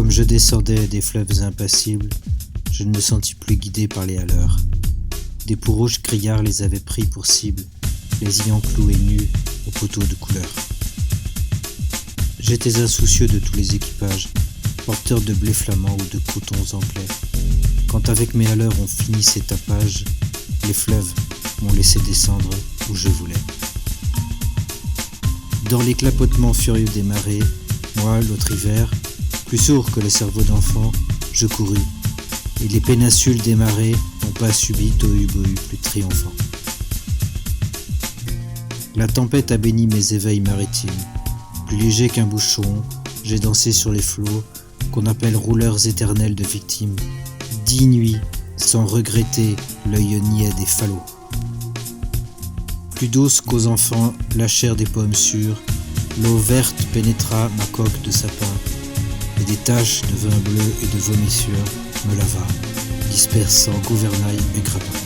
Comme je descendais des fleuves impassibles, je ne me sentis plus guidé par les haleurs. Des peaux rouges criards les avaient pris pour cible, les ayant cloués nus aux poteaux de couleur. J'étais insoucieux de tous les équipages, porteurs de blé flamand ou de cotons anglais. Quand avec mes haleurs on finit ces tapages, les fleuves m'ont laissé descendre où je voulais. Dans les clapotements furieux des marées, moi, l'autre hiver, plus sourd que le cerveau d'enfant, je courus, et les péninsules des marées n'ont pas subi tohu-bohu plus triomphant. La tempête a béni mes éveils maritimes. Plus léger qu'un bouchon, j'ai dansé sur les flots qu'on appelle rouleurs éternels de victimes. 10 nuits, sans regretter l'œil niais des falots. Plus douce qu'aux enfants la chair des pommes sûres, l'eau verte pénétra ma coque de sapin, et des taches de vin bleu et de vomissure me lava, dispersant gouvernail et grappin.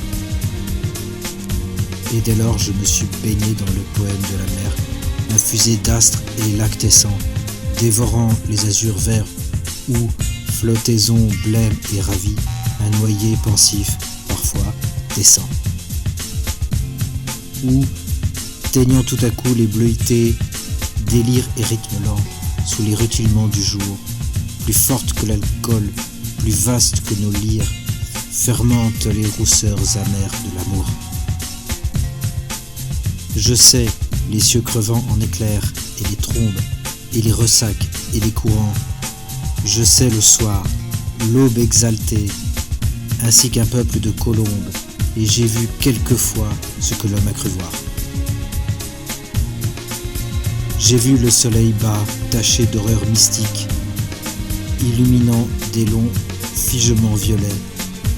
Et dès lors je me suis baigné dans le poème de la mer, infusé d'astres et lactescents, dévorant les azurs verts où, flottaison blême et ravie, un noyer pensif, parfois, descend. Ou, teignant tout à coup les bleuités, délire et rythme lent, sous les rutilements du jour, plus forte que l'alcool, plus vaste que nos lyres, fermente les rousseurs amères de l'amour. Je sais les cieux crevant en éclairs, et les trombes, et les ressacs, et les courants. Je sais le soir, l'aube exaltée, ainsi qu'un peuple de colombes, et j'ai vu quelquefois ce que l'homme a cru voir. J'ai vu le soleil bas, taché d'horreur mystique, illuminant des longs figements violets,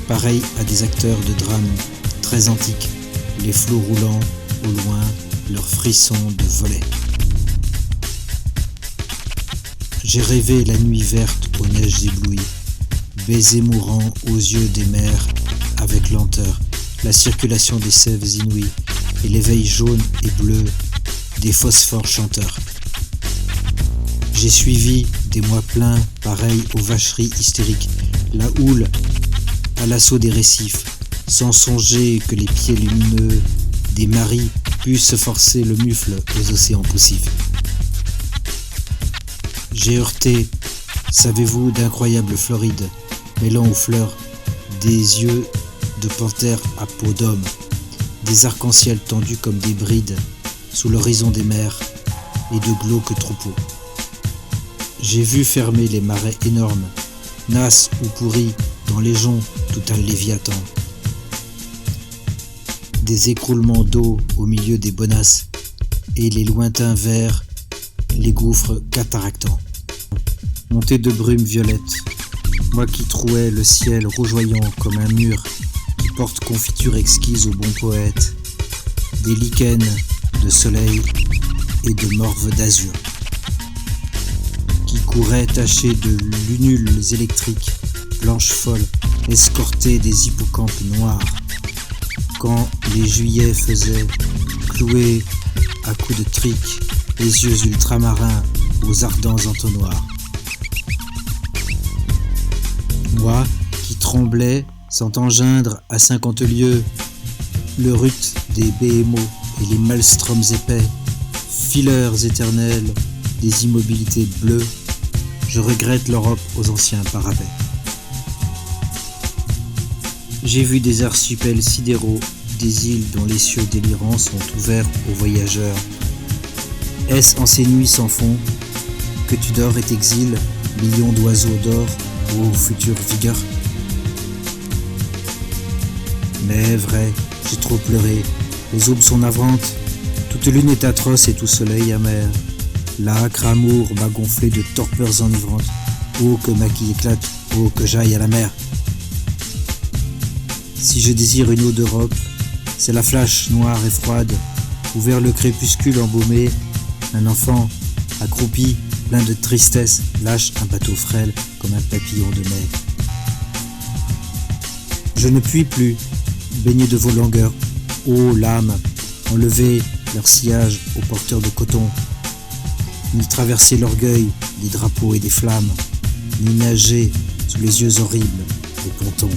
pareils à des acteurs de drames très antiques, les flots roulant au loin leurs frissons de volets. J'ai rêvé la nuit verte aux neiges éblouies, baiser mourant aux yeux des mers avec lenteur, la circulation des sèves inouïes et l'éveil jaune et bleu des phosphores chanteurs. J'ai suivi des mois pleins, pareils aux vacheries hystériques, la houle à l'assaut des récifs, sans songer que les pieds lumineux des maris puissent forcer le mufle aux océans poussifs. J'ai heurté, savez-vous, d'incroyables Florides, mêlant aux fleurs des yeux de panthère à peau d'homme, des arcs-en-ciel tendus comme des brides sous l'horizon des mers et de glauques troupeaux. J'ai vu fermer les marais énormes, nasses ou pourris dans les joncs tout un léviathan. Des écroulements d'eau au milieu des bonasses et les lointains verts, les gouffres cataractants. Montée de brume violette, moi qui trouais le ciel rougeoyant comme un mur qui porte confiture exquise au bon poète, des lichens de soleil et de morves d'azur, qui couraient tachés de lunules électriques, blanches folles, escortées des hippocampes noirs, quand les juillets faisaient clouer à coups de trique les yeux ultramarins aux ardents entonnoirs. Moi, qui tremblais, sans engeindre à 50 lieues, le rut des BMO et les maelstroms épais, fileurs éternels des immobilités bleues, je regrette l'Europe aux anciens parapets. J'ai vu des archipels sidéraux, des îles dont les cieux délirants sont ouverts aux voyageurs. Est-ce en ces nuits sans fond que tu dors et t'exiles, millions d'oiseaux d'or ô future vigueur? Mais vrai, j'ai trop pleuré, les aubes sont navrantes, toute lune est atroce et tout soleil amer. L'âcre amour m'a gonflé de torpeurs enivrantes. Oh que ma quille éclate, oh que j'aille à la mer. Si je désire une eau d'Europe, c'est la flash noire et froide, où vers le crépuscule embaumé, un enfant, accroupi, plein de tristesse, lâche un bateau frêle comme un papillon de mai. Je ne puis plus, baigner de vos langueurs, ô lames, enlever leur sillage aux porteurs de coton, ni traverser l'orgueil des drapeaux et des flammes. ni nager sous les yeux horribles des pontons.